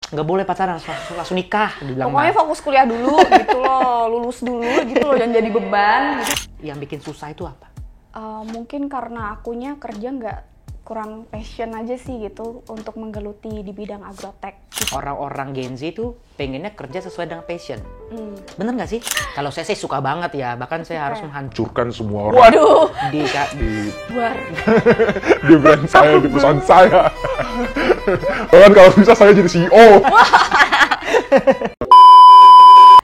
nggak boleh pacaran, langsung nikah, dibilang. Pokoknya fokus kuliah dulu gitu loh, lulus dulu gitu loh, jangan jadi beban. Gitu. Yang bikin susah itu apa? Mungkin karena akunya kerja nggak kurang passion aja sih gitu untuk menggeluti di bidang agrotech. Orang-orang Gen Z itu pengennya kerja sesuai dengan passion. Bener nggak sih? Kalau saya sih suka banget ya, bahkan saya harus menghancurkan semua orang. Waduh, di buar. Di brand saya, di perusahaan saya. Bahkan kalau bisa saya jadi CEO.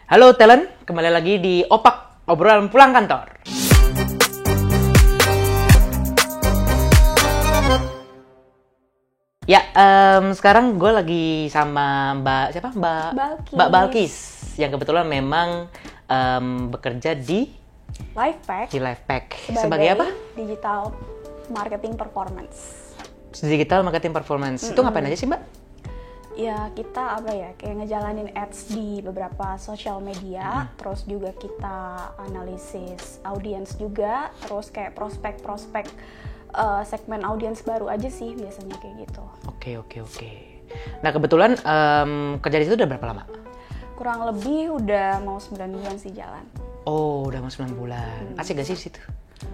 Halo talent, kembali lagi di Opak, obrolan pulang kantor. Ya, sekarang gue lagi sama Mbak Balkis, yang kebetulan memang bekerja di Lifepack. Sebagai apa? Digital Marketing Performance. Digital Marketing Performance. Itu ngapain aja sih, Mbak? Ya, kita kayak ngejalanin ads di beberapa sosial media, terus juga kita analisis audiens juga, terus kayak prospek-prospek segmen audiens baru aja sih biasanya kayak gitu. Oke. Nah, kebetulan kerja di situ udah berapa lama? Kurang lebih udah mau 9 bulan sih jalan. Oh, udah mau 9 bulan. Asik gak sih di situ?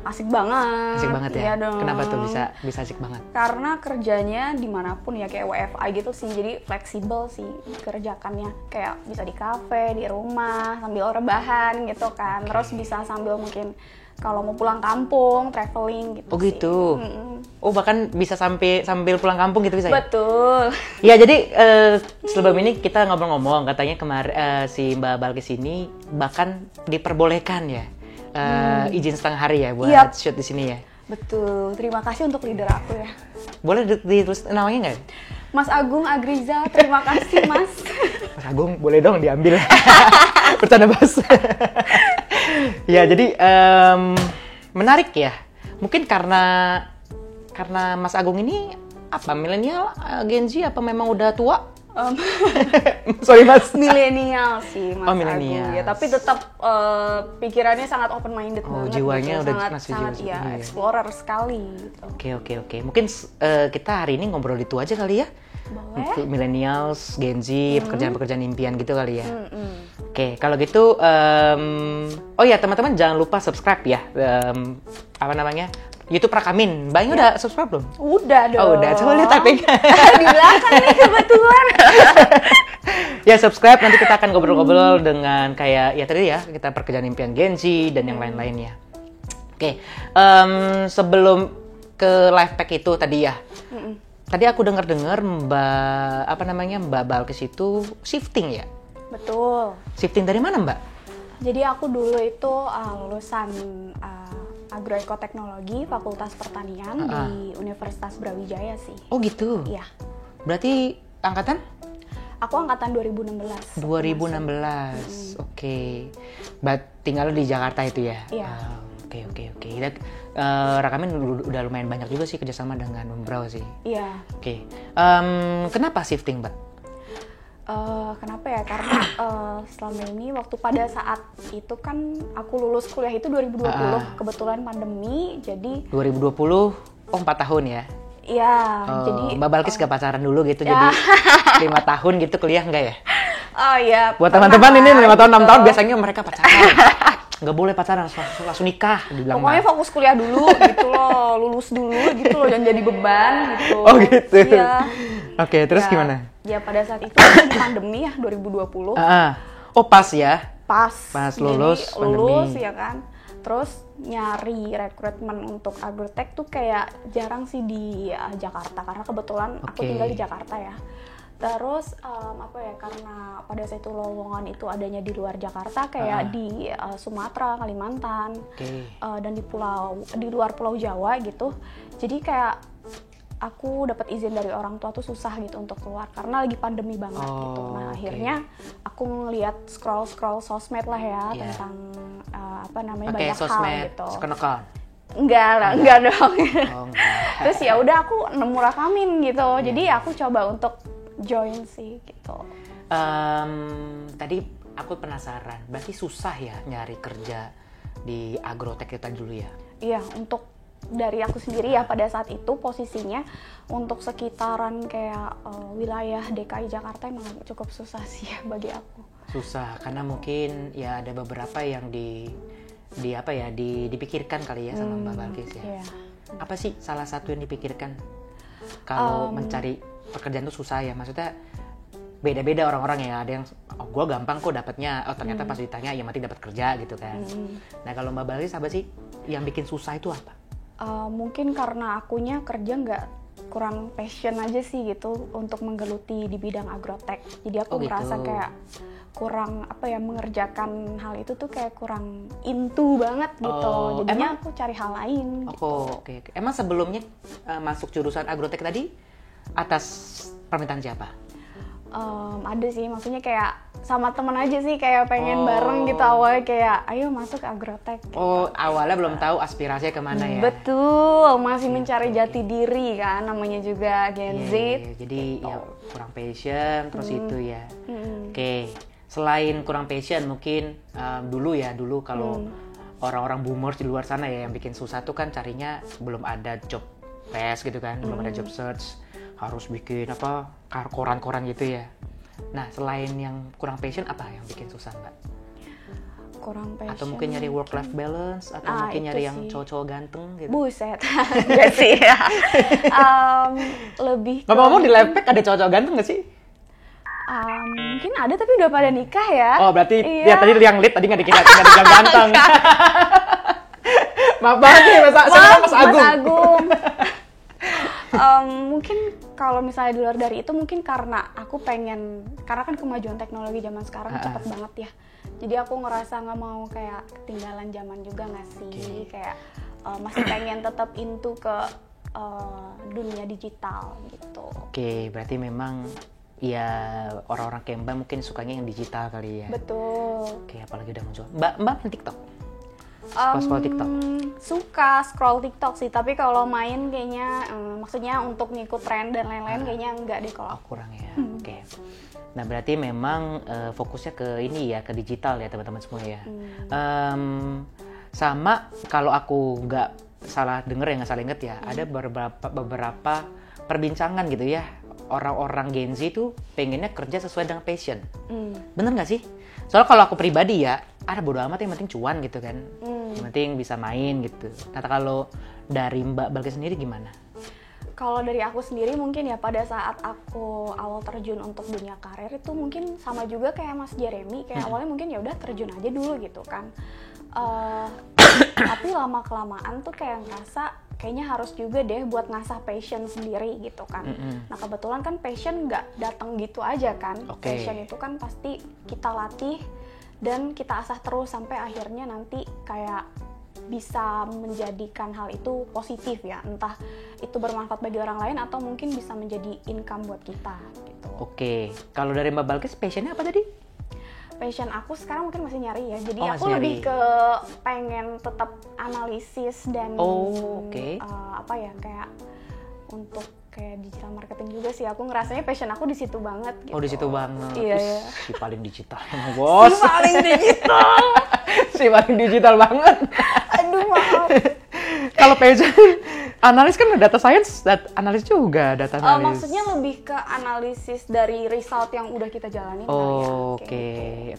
Asik banget. Asik banget ya? Iya dong. Kenapa tuh bisa asik banget? Karena kerjanya dimanapun ya, kayak WFA gitu sih, jadi fleksibel sih kerjakannya. Kayak bisa di kafe, di rumah, sambil rebahan gitu kan. Terus bisa sambil mungkin kalau mau pulang kampung, traveling gitu. Oh gitu? Oh, bahkan bisa sambil pulang kampung gitu bisa ya? Betul. Ya, jadi sebelum ini kita ngomong-ngomong, katanya kemarin si Mbak Balkis ini bahkan diperbolehkan ya izin setengah hari ya buat shoot di sini ya? Betul, terima kasih untuk leader aku ya. Boleh ditulis namanya nggak? Mas Agung Agriza, terima kasih Mas. Mas Agung, boleh dong diambil. Bercanda bos. Ya, jadi menarik ya. Mungkin karena Mas Agung ini apa, milenial, Gen Z, apa memang udah tua? Sorry Mas. Milenial sih Mas milenial. Agung ya, tapi tetap pikirannya sangat open minded banget. Jiwanya gitu. udah masih sangat jiwa ya, explorer sekali gitu. Oke. Mungkin kita hari ini ngobrol itu aja kali ya. Boleh. Millennials, Gen Z, pekerjaan-pekerjaan impian gitu kali ya. Oke, kalau gitu oh ya teman-teman jangan lupa subscribe ya. YouTube Rakamin. Mbaknya udah subscribe belum? Udah dong. Oh, udah. Coba lihat typing. Di belakang nih kebetulan. Ya, subscribe, nanti kita akan ngobrol-ngobrol dengan kayak ya tadi ya, kita pekerjaan impian Gen Z dan yang lain-lainnya. Oke, sebelum ke Lifepack itu tadi ya. Tadi aku dengar Mbak Balkis itu shifting ya? Betul. Shifting dari mana, Mbak? Jadi aku dulu itu lulusan Agroekoteknologi Fakultas Pertanian di Universitas Brawijaya sih. Oh gitu? Iya. Berarti angkatan? Aku angkatan 2016. 2016, oke. Tinggal di Jakarta itu ya? Iya. Oke. Kita Rakamin udah lumayan banyak juga sih kerjasama dengan Umbrau sih. Iya. Oke. Kenapa shifting, Mbak? Kenapa ya? Karena selama ini pada saat itu kan aku lulus kuliah itu 2020, kebetulan pandemi, jadi 2020, 4 tahun ya? Iya, jadi Mbak Balkis gak pacaran dulu gitu, jadi 5 tahun gitu kuliah enggak ya? Oh iya. Buat teman-teman ini 5 tahun, 6 tahun biasanya mereka pacaran. Nggak boleh pacaran, langsung nikah, dibilang. Pokoknya fokus kuliah dulu gitu loh, lulus dulu gitu loh, jangan jadi beban gitu. Oh gitu? Iya. Oke, terus gimana? Ya pada saat itu kan pandemi ya, 2020. Oh pas ya? Pas lulus, jadi, pandemi. lulus ya kan. Terus nyari rekrutmen untuk agrotech tuh kayak jarang sih di Jakarta, karena kebetulan aku tinggal di Jakarta ya. Terus karena pada saat itu lowongan itu adanya di luar Jakarta, kayak di Sumatera, Kalimantan, dan di luar Pulau Jawa gitu. Jadi kayak aku dapat izin dari orang tua tuh susah gitu untuk keluar karena lagi pandemi banget gitu. Nah akhirnya aku ngeliat scroll sosmed lah ya tentang banyak sosmed, hal gitu. Skenokal. Enggak dong. Oh, enggak. Terus ya udah aku nemu Rakamin gitu. Jadi aku coba untuk join sih gitu. Tadi aku penasaran, berarti susah ya nyari kerja di agrotech kita dulu ya? Iya, untuk dari aku sendiri ya pada saat itu posisinya untuk sekitaran kayak wilayah DKI Jakarta emang cukup susah sih ya bagi aku. Susah karena mungkin ya ada beberapa yang dipikirkan kali ya sama Mbak Balkis ya. Iya. Apa sih salah satu yang dipikirkan kalau mencari pekerjaan itu susah ya? Maksudnya beda-beda orang-orang ya. Ada yang gue gampang kok dapatnya, ternyata pas ditanya ya mati dapat kerja gitu kan. Nah kalau Mbak Balkis apa sih yang bikin susah itu apa? Mungkin karena akunya kerja nggak kurang passion aja sih gitu untuk menggeluti di bidang agrotech. Jadi aku merasa kayak kurang mengerjakan hal itu tuh kayak kurang into banget gitu. Jadinya aku cari hal lain. Oke. Emang sebelumnya masuk jurusan agrotech tadi atas permintaan siapa? Ada sih, maksudnya kayak sama temen aja sih kayak pengen bareng gitu awalnya kayak ayo masuk agrotech. Gitu. Awalnya belum tahu aspirasinya kemana ya? Betul, masih mencari jati diri kan, namanya juga Gen Z. Jadi ya kurang passion terus itu ya. Oke. Selain kurang passion mungkin dulu kalau orang-orang boomers di luar sana ya yang bikin susah tuh kan carinya belum ada job desk gitu kan, belum ada job search, harus bikin koran-koran gitu ya. Nah selain yang kurang passion apa yang bikin susah Mbak? Kurang passion. Atau mungkin nyari work life balance atau mungkin nyari yang cowok-cowok ganteng gitu. Buset. Enggak sih ya. Lebih ngomong-ngomong di Lepek ada cowok-cowok ganteng nggak sih? Mungkin ada tapi udah pada nikah ya. Berarti ya tadi yang lead tadi nggak dikira ganteng. Maaf banget nih Mas Agung. Mungkin kalau misalnya di luar dari itu mungkin karena kan kemajuan teknologi zaman sekarang cepet banget ya. Jadi aku ngerasa nggak mau kayak ketinggalan zaman juga nggak sih. Kayak masih pengen tetap into ke dunia digital gitu. Oke, berarti memang ya orang-orang kayak Mbak mungkin sukanya yang digital kali ya. Betul. Oke, apalagi udah muncul. Mbak main TikTok? Scroll TikTok? Suka scroll TikTok sih, tapi kalau main kayaknya maksudnya untuk ngikut tren dan lain-lain kayaknya enggak deh kalau. Kurang ya. Oke. Nah berarti memang fokusnya ke ini ya, ke digital ya teman-teman semua ya. Sama kalau aku nggak salah inget ya, ada beberapa perbincangan gitu ya. Orang-orang Gen Z tuh pengennya kerja sesuai dengan passion. Bener nggak sih? Soalnya kalau aku pribadi ya, bodo amat yang penting cuan gitu kan. Yang penting bisa main gitu. Nah kalau dari Mbak Balkis sendiri gimana? Kalau dari aku sendiri mungkin ya pada saat aku awal terjun untuk dunia karir itu mungkin sama juga kayak Mas Jeremy. Kayak awalnya mungkin ya udah terjun aja dulu gitu kan. Tapi lama-kelamaan tuh kayak ngerasa kayaknya harus juga deh buat ngasah passion sendiri gitu kan. Nah kebetulan kan passion nggak datang gitu aja kan. Passion itu kan pasti kita latih dan kita asah terus sampai akhirnya nanti kayak bisa menjadikan hal itu positif ya. Entah itu bermanfaat bagi orang lain atau mungkin bisa menjadi income buat kita gitu. Oke, kalau dari Mbak Balkis passionnya apa tadi? Passion aku sekarang mungkin masih nyari ya, jadi aku lebih ke pengen tetap analisis dan kayak untuk kayak digital marketing juga sih. Aku ngerasanya passion aku di situ banget gitu. Di situ banget. Iya. Si paling digital bos. Si paling digital. Si paling digital banget. Aduh maaf. Kalau passion analis kan data science, analis juga data analis. Maksudnya lebih ke analisis dari result yang udah kita jalanin. Oke.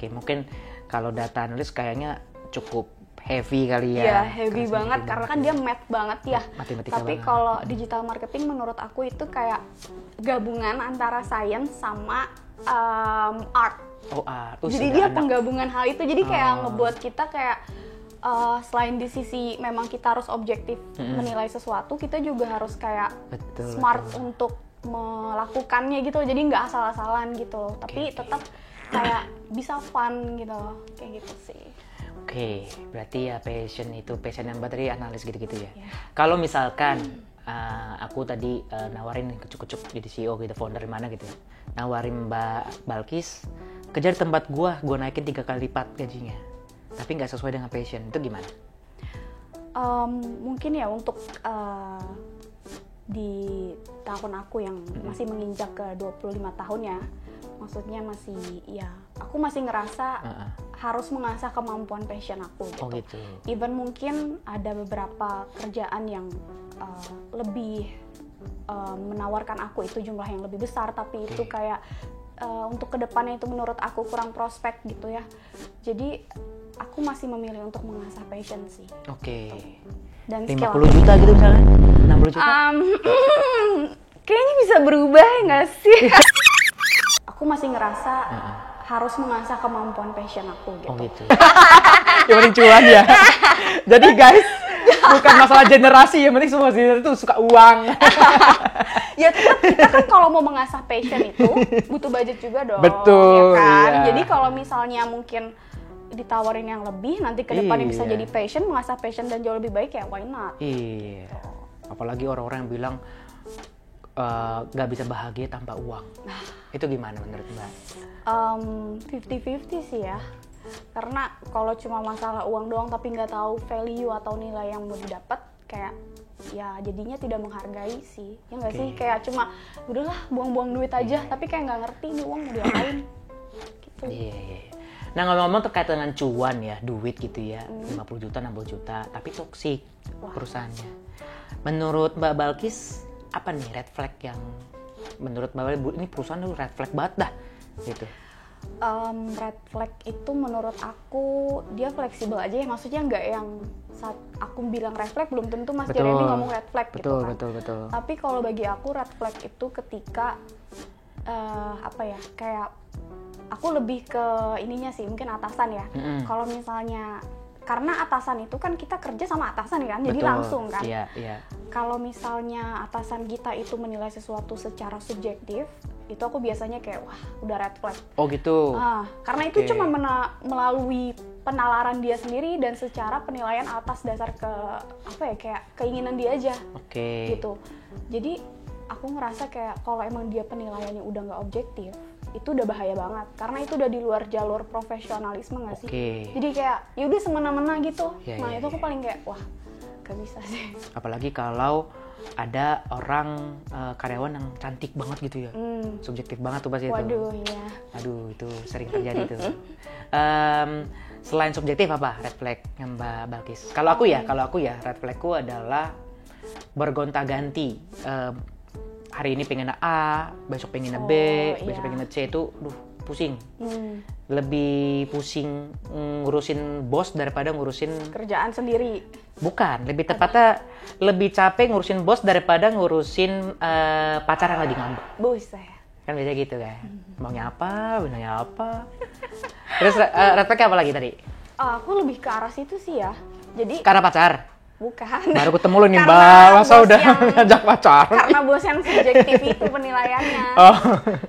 Mungkin kalau data analis kayaknya cukup heavy kali ya. Iya, heavy banget karena kan dia math banget ya. Matematika tapi kalau digital marketing menurut aku itu kayak gabungan antara science sama art. Art. Jadi dia penggabungan hal itu. Jadi kayak ngebuat kita kayak selain di sisi memang kita harus objektif menilai sesuatu, kita juga harus kayak smart untuk melakukannya gitu. Jadi nggak asal-asalan gitu. Tapi tetap kayak bisa fun gitu. Kayak gitu sih. Oke, berarti ya passion yang Mbak tadi analis gitu-gitu ya. Kalau misalkan aku tadi nawarin kucuk-kucuk jadi CEO gitu, founder di mana gitu, nawarin Mbak Balkis kerja di tempat gua naikin 3 kali lipat gajinya, tapi nggak sesuai dengan passion, itu gimana? Mungkin ya untuk di tahun aku yang masih menginjak ke 25 tahun ya, Maksudnya masih ya aku masih ngerasa harus mengasah kemampuan passion aku gitu. Oh gitu. Even mungkin ada beberapa kerjaan yang lebih menawarkan aku itu jumlah yang lebih besar, tapi itu kayak untuk kedepannya itu menurut aku kurang prospek gitu ya. Jadi aku masih memilih untuk mengasah passion sih. Oke. Dan 50 skill juta gitu misalnya? 60 juta? kayaknya bisa berubah ya nggak sih? Aku masih ngerasa harus mengasah kemampuan passion aku gitu. Oh gitu. Yang penting cuan ya. Jadi guys, bukan masalah generasi, yang penting semua generasi itu suka uang. Ya tetap kita kan kalau mau mengasah passion itu butuh budget juga dong. Betul, ya kan? iya. Jadi kalau misalnya mungkin ditawarin yang lebih, nanti ke depannya bisa Iya. jadi passion, mengasah passion dan jauh lebih baik ya why not? Iya. Apalagi orang-orang yang bilang nggak bisa bahagia tanpa uang. Itu gimana menurut Mbak? 50-50 sih ya. Karena kalau cuma masalah uang doang tapi nggak tahu value atau nilai yang mau didapat, kayak ya jadinya tidak menghargai sih. Ya nggak sih? Kayak cuma udahlah buang-buang duit aja, tapi kayak nggak ngerti ini uang mau diapain. Gitu. Iya. Nah ngomong-ngomong terkait dengan cuan ya, duit gitu ya, 50 juta, 60 juta, tapi toksik perusahaannya. Menurut Mbak Balkis, apa nih red flag yang menurut Mbak Balkis, ini perusahaan tuh red flag banget dah gitu? Red flag itu menurut aku dia fleksibel aja ya, maksudnya nggak yang saat aku bilang red flag belum tentu Mas Jeremy ngomong red flag gitu kan. Betul. Tapi kalau bagi aku red flag itu ketika kayak aku lebih ke ininya sih, mungkin atasan ya. Kalau misalnya karena atasan itu kan kita kerja sama atasan kan, jadi langsung kan. Iya. Kalau misalnya atasan kita itu menilai sesuatu secara subjektif, itu aku biasanya kayak wah udah red flag. Oh gitu. Karena itu cuma melalui penalaran dia sendiri dan secara penilaian atas dasar kayak keinginan dia aja. Oke. Gitu. Jadi aku ngerasa kayak kalau emang dia penilaiannya udah nggak objektif, itu udah bahaya banget karena itu udah di luar jalur profesionalisme nggak sih? Jadi kayak ya udah semena-mena gitu. Itu aku paling kayak wah gak bisa sih. Apalagi kalau ada orang karyawan yang cantik banget gitu ya, subjektif banget tuh pasti itu. Waduh, iya. Aduh, itu sering terjadi tuh. Selain subjektif apa red flag yang Mbak Balkis? Kalau aku ya red flagku adalah bergonta-ganti. Hari ini pengen A, besok pengen B, besok pengen C, itu pusing. Lebih pusing ngurusin bos daripada ngurusin kerjaan sendiri. Bukan, lebih tepatnya lebih capek ngurusin bos daripada ngurusin pacar yang lagi ngambek. Buset. Kan biasa gitu kan. Maunya apa. Terus red flag apa lagi tadi? Aku lebih ke arah situ sih ya. Jadi Karena pacar. bukan. Baru ketemu lu nih Karena Mbak, masa bos udah ngajak pacar? Karena bos yang subjektif itu penilaiannya.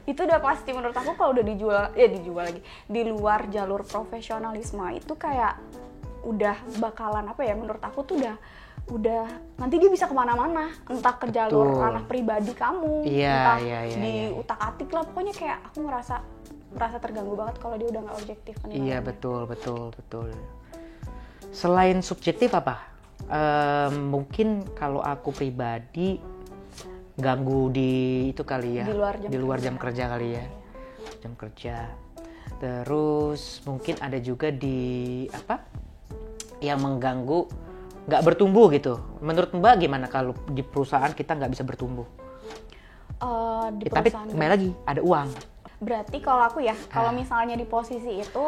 Itu udah pasti menurut aku kalau udah dijual lagi di luar jalur profesionalisme itu kayak udah bakalan menurut aku tuh udah nanti dia bisa kemana-mana, entah ke jalur ranah pribadi kamu, entah di utak-atik lah, pokoknya kayak aku merasa terganggu banget kalau dia udah nggak objektif penilaiannya. Iya betul. Selain subjektif apa? Mungkin kalau aku pribadi ganggu di itu kali ya, di luar jam kerja kali ya, jam kerja. Terus mungkin ada juga yang mengganggu nggak bertumbuh gitu. Menurut Mbak gimana kalau di perusahaan kita nggak bisa bertumbuh? Tapi kembali lagi ada uang. Berarti kalau aku ya, kalau misalnya di posisi itu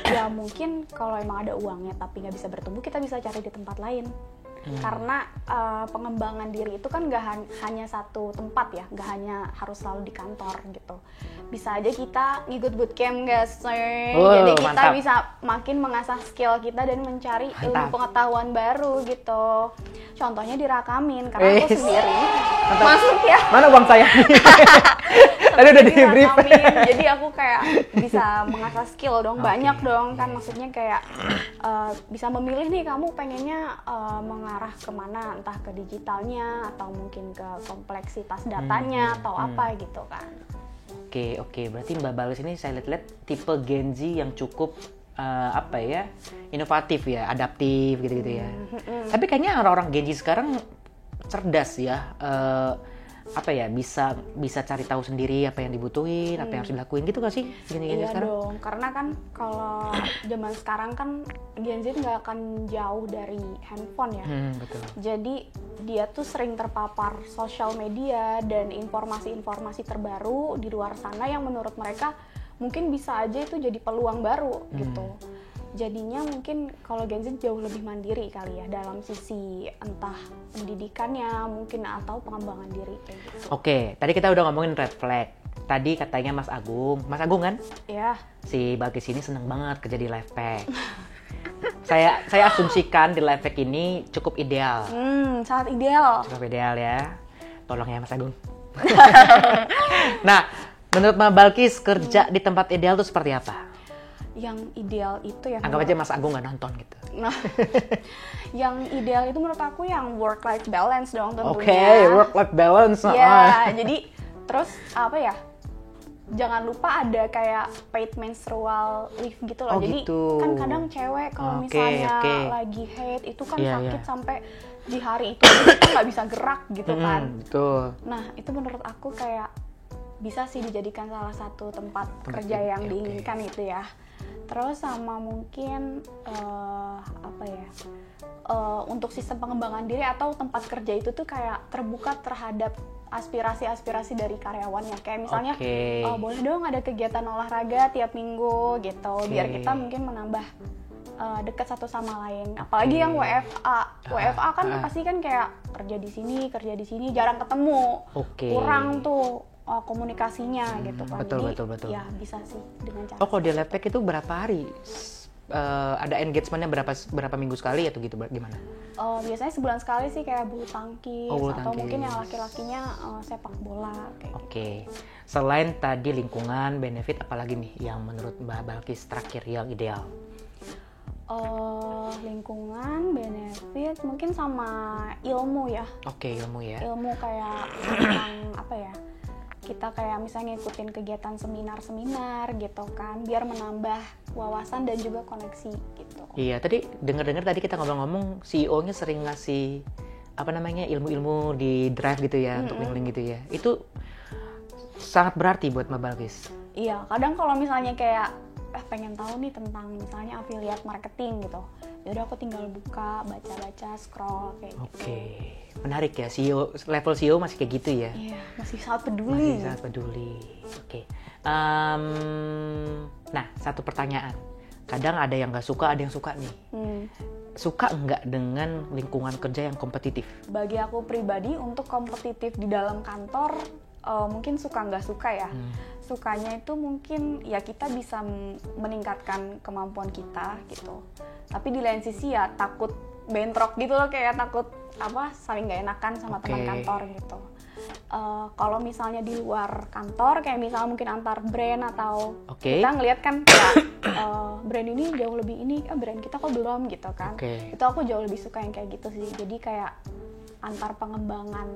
ya mungkin kalau emang ada uangnya tapi nggak bisa bertumbuh, kita bisa cari di tempat lain. Karena pengembangan diri itu kan nggak hanya satu tempat ya, nggak hanya harus selalu di kantor gitu. Bisa aja kita ngikut bootcamp guys, jadi kita bisa makin mengasah skill kita dan mencari ilmu pengetahuan baru gitu. Contohnya dirakamin, karena aku sendiri masuk ya. Mana uang saya? Tadi udah di-brief. Jadi aku kayak bisa mengasah skill dong, banyak dong kan, maksudnya kayak bisa memilih nih kamu pengennya mengarah kemana, entah ke digitalnya atau mungkin ke kompleksitas datanya atau apa gitu kan. Oke, berarti Mbak Balkis ini saya lihat tipe Gen Z yang cukup inovatif ya, adaptif gitu ya. Tapi kayaknya orang-orang Gen Z sekarang cerdas ya. apa ya, bisa cari tahu sendiri apa yang dibutuhin, apa yang harus dilakuin gitu gak sih gini-gini Iya sekarang? dong, karena kan kalau zaman sekarang kan Gen Z nggak akan jauh dari handphone ya. Betul. Jadi dia tuh sering terpapar sosial media dan informasi-informasi terbaru di luar sana yang menurut mereka mungkin bisa aja itu jadi peluang baru gitu. Jadinya mungkin kalau Gen Z jauh lebih mandiri kali ya dalam sisi entah pendidikannya mungkin atau pengembangan diri kayak gitu. Oke, tadi kita udah ngomongin red flag. Tadi katanya Mas Agung kan? Ya, Si Balkis ini seneng banget kerja di live pack. saya asumsikan di live pack ini cukup ideal. sangat ideal. Cukup ideal ya. Tolong ya Mas Agung. Nah, menurut Mbak Balkis kerja di tempat ideal itu seperti apa? Yang ideal itu ya. Anggap aja Mas Agung nggak nonton gitu. Nah, yang ideal itu menurut aku yang work-life balance dong tentunya. Oke, work-life balance. Ya, jadi terus apa ya? Jangan lupa ada kayak paid menstrual leave gitu loh. Oh, Jadi gitu. kan kadang cewek kalau Oke, misalnya oke. lagi haid itu kan Iya, sakit iya. sampai di hari itu kita nggak bisa gerak gitu kan. Betul. Nah, itu menurut aku kayak bisa sih dijadikan salah satu tempat kerja oke, yang oke. diinginkan itu ya. Terus sama mungkin untuk sistem pengembangan diri atau tempat kerja itu tuh kayak terbuka terhadap aspirasi-aspirasi dari karyawannya. Kayak misalnya Oke. boleh dong ada kegiatan olahraga tiap minggu gitu, biar Oke. kita mungkin menambah dekat satu sama lain. Apalagi yang WFA kan pasti kan kayak kerja di sini jarang ketemu. Oke. Kurang tuh komunikasinya gitu kan. betul, Jadi betul. ya bisa sih dengan cara. Oh, kalau di live pack itu berapa hari? Ada engagementnya berapa minggu sekali atau gitu gimana? Biasanya sebulan sekali sih kayak bulu tangkis, Oh, bulu atau tangkis. mungkin yang laki-lakinya sepak bola kayak gitu. Oke. Selain tadi lingkungan, benefit, apalagi nih yang menurut Mbak Balkis terakhir yang ideal? Lingkungan, benefit, mungkin sama ilmu ya. Oke, ilmu ya. Ilmu kayak tentang apa ya? Kita kayak misalnya ngikutin kegiatan seminar-seminar gitu kan, biar menambah wawasan dan juga koneksi gitu. Iya, tadi dengar-dengar tadi kita ngomong-ngomong CEO-nya sering ngasih apa namanya ilmu-ilmu di drive gitu ya untuk link-link gitu ya. Itu sangat berarti buat Mbak Balkis. Iya, kadang kalau misalnya kayak pengen tahu nih tentang misalnya affiliate marketing gitu, ya udah aku tinggal buka, baca-baca, scroll kayak gitu. Oke, menarik ya, CEO, level CEO masih kayak gitu ya. Iya, masih sangat peduli. Masih sangat peduli. Oke. Nah, satu pertanyaan. Kadang ada yang nggak suka, ada yang suka nih. Suka nggak dengan lingkungan kerja yang kompetitif? Bagi aku pribadi untuk kompetitif di dalam kantor mungkin suka nggak suka ya. Sukanya itu mungkin ya kita bisa meningkatkan kemampuan kita gitu. Tapi di lain sisi ya takut bentrok gitu loh, kayak takut saling nggak enakan sama teman kantor gitu. Kalau misalnya di luar kantor kayak misalnya mungkin antar brand atau kita ngelihat kan kayak brand ini jauh lebih ini, brand kita kok belum gitu kan. Itu aku jauh lebih suka yang kayak gitu sih. Jadi kayak antar pengembangan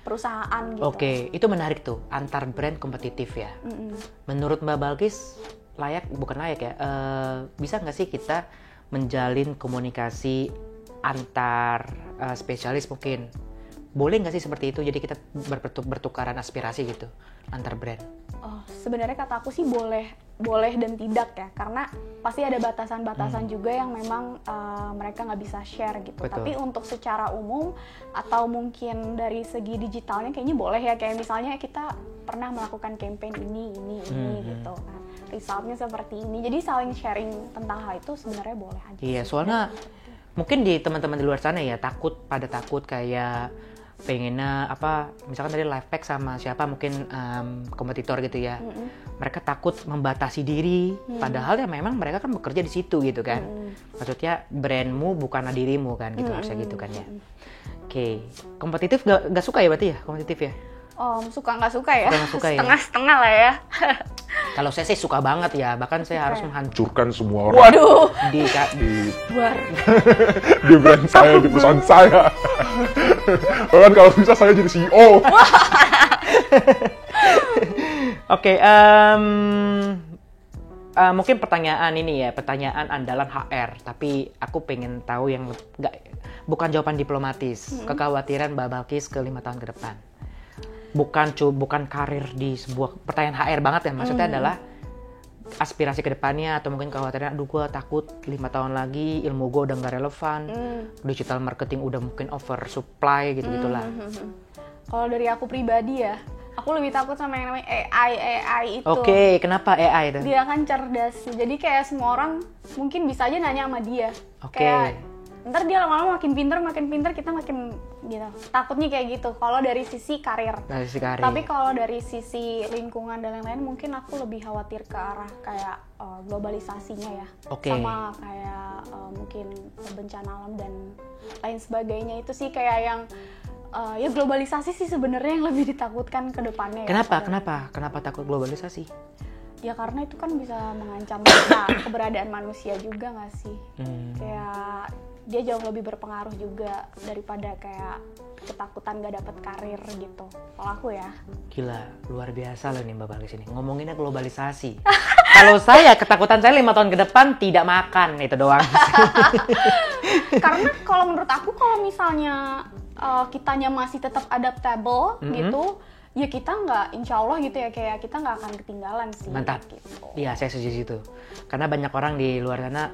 perusahaan gitu. Oke, itu menarik tuh, antar brand kompetitif ya. Menurut Mbak Balkis bukan layak ya, bisa nggak sih kita menjalin komunikasi antar spesialis mungkin? Boleh nggak sih seperti itu, jadi kita bertukaran aspirasi gitu antar brand? Sebenarnya kata aku sih boleh dan tidak ya, karena pasti ada batasan-batasan juga yang memang mereka nggak bisa share gitu. Betul. Tapi untuk secara umum atau mungkin dari segi digitalnya kayaknya boleh ya, kayak misalnya kita pernah melakukan campaign ini gitu kan, resultnya seperti ini, jadi saling sharing tentang hal itu sebenarnya boleh aja. Iya, soalnya mungkin di teman-teman di luar sana ya takut kayak pengennya misalkan tadi live pack sama siapa mungkin kompetitor gitu ya. Mereka takut membatasi diri, padahal ya memang mereka kan bekerja di situ gitu kan. Maksudnya brandmu bukanlah dirimu kan gitu, harusnya gitu kan ya. Oke, kompetitif gak suka ya berarti ya, kompetitif ya? Suka nggak suka ya? Suka ya? Setengah-setengah lah ya. Kalau saya sih suka banget ya, bahkan saya harus menghancurkan Hancurkan semua orang Waduh, di di brand saya, di perusahaan saya. Bahkan kalau bisa saya jadi CEO. Oke, mungkin pertanyaan andalan HR, tapi aku pengen tahu yang bukan jawaban diplomatis, kekhawatiran Mbak Balkis ke 5 tahun ke depan. bukan karir di sebuah pertanyaan HR banget ya, maksudnya adalah aspirasi ke depannya atau mungkin kekhawatiran, aduh gue takut 5 tahun lagi ilmu gue udah nggak relevan, digital marketing udah mungkin oversupply gitu-gitulah. Kalau dari aku pribadi ya, aku lebih takut sama yang namanya AI itu. Oke, kenapa AI itu? Dia kan cerdas, jadi kayak semua orang mungkin bisa aja nanya sama dia. Oke. Kayak ntar dia lama-lama makin pinter, kita makin gitu. Takutnya kayak gitu. Kalau dari sisi karir. Dari sisi karir. Tapi kalau dari sisi lingkungan dan lain-lain, mungkin aku lebih khawatir ke arah kayak globalisasinya ya. Oke. Sama kayak mungkin bencana alam dan lain sebagainya itu sih kayak yang ya globalisasi sih sebenarnya yang lebih ditakutkan ke depannya. Kenapa takut globalisasi? Ya karena itu kan bisa mengancam keberadaan manusia juga nggak sih? Kayak dia jauh lebih berpengaruh juga daripada kayak ketakutan gak dapet karir gitu. Kalau aku ya. Gila, luar biasa loh nih Mbak Balkis ini. Ngomonginnya globalisasi. Kalau saya, ketakutan saya 5 tahun ke depan tidak makan, itu doang. Karena kalau menurut aku kalau misalnya kitanya masih tetap adaptable gitu, ya kita nggak, insya Allah gitu ya, kayak kita nggak akan ketinggalan sih. Mantap. Gitu. Iya, saya setuju itu. Karena banyak orang di luar sana,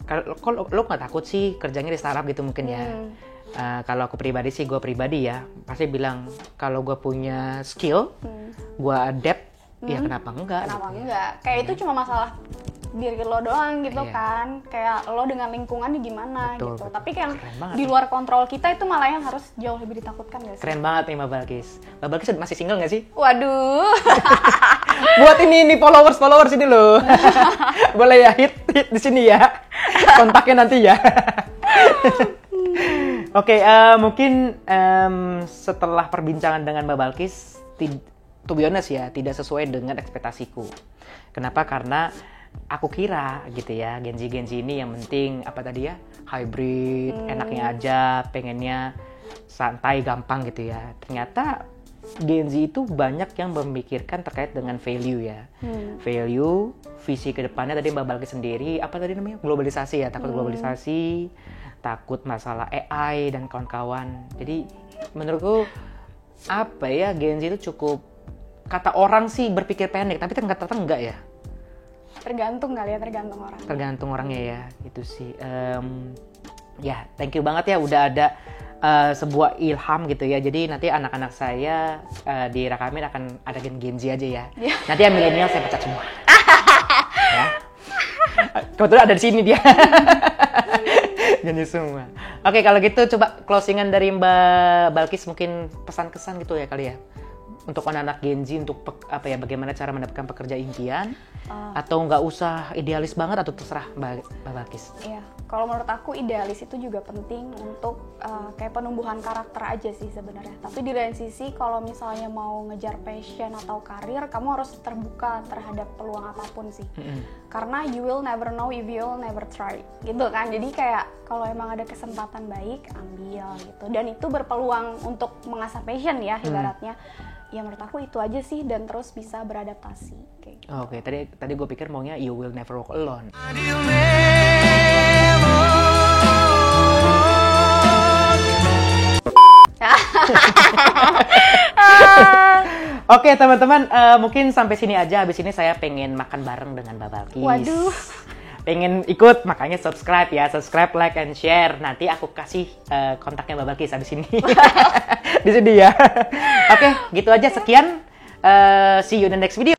kalau lo nggak takut sih kerjanya di startup gitu mungkin ya. Kalau aku pribadi sih, gue pribadi ya, pasti bilang kalau gue punya skill, gue adapt, ya kenapa enggak? Kenapa gitu enggak? Kayak itu cuma masalah diri lo doang gitu Iya. kan. Kayak lo dengan lingkungannya gimana Betul, gitu. betul. Tapi yang Keren banget di nih. luar kontrol kita itu malah yang harus jauh lebih ditakutkan gak sih? Keren banget nih Mbak Balkis. Mbak Balkis masih single nggak sih? Waduh. Buat ini followers ini loh. Boleh ya hit di sini ya. Kontaknya nanti ya. Oke, mungkin setelah perbincangan dengan Mbak Balkis, to be honest ya, tidak sesuai dengan ekspektasiku. Kenapa? Karena aku kira gitu ya, Genji ini yang penting apa tadi ya, hybrid, enaknya aja, pengennya santai, gampang gitu ya. Ternyata Genji itu banyak yang memikirkan terkait dengan value ya. Value, visi ke depannya tadi Mbak Balkis sendiri, apa tadi namanya? Globalisasi ya, takut globalisasi, takut masalah AI dan kawan-kawan. Jadi menurutku apa ya, Genji itu cukup, kata orang sih berpikir pendek, tapi ternyata enggak ya. Tergantung kali ya, tergantung orang. Tergantung orangnya ya, itu sih. Ya, thank you banget ya udah ada sebuah ilham gitu ya. Jadi nanti anak-anak saya di Rakamin akan ada Genji aja ya. Nanti yang milenial saya pecat semua. Ya. Kebetulan ada di sini dia. Genji semua. Oke, kalau gitu coba closingan dari Mbak Balkis, mungkin pesan-kesan gitu ya kali ya. Untuk anak-anak Genji, untuk apa ya, bagaimana cara mendapatkan pekerja impian, atau nggak usah idealis banget, atau terserah Mbak Balkis. Iya, kalau menurut aku idealis itu juga penting untuk kayak penumbuhan karakter aja sih sebenarnya. Tapi di lain sisi kalau misalnya mau ngejar passion atau karir, kamu harus terbuka terhadap peluang apapun sih. Karena you will never know if you will never try, gitu kan. Jadi kayak kalau emang ada kesempatan baik, ambil gitu. Dan itu berpeluang untuk mengasah passion ya ibaratnya. Ya menurut aku itu aja sih, dan terus bisa beradaptasi kayak gitu. Oke, tadi gue pikir maunya you will never walk alone. Oke teman-teman, mungkin sampai sini aja. Habis ini saya pengen makan bareng dengan Mbak Balkis. Waduh. Pengen ikut, makanya subscribe ya. Subscribe, like, and share. Nanti aku kasih kontaknya Mbak Balkis habis ini. Di sini ya. Oke, gitu aja. Sekian. See you in the next video.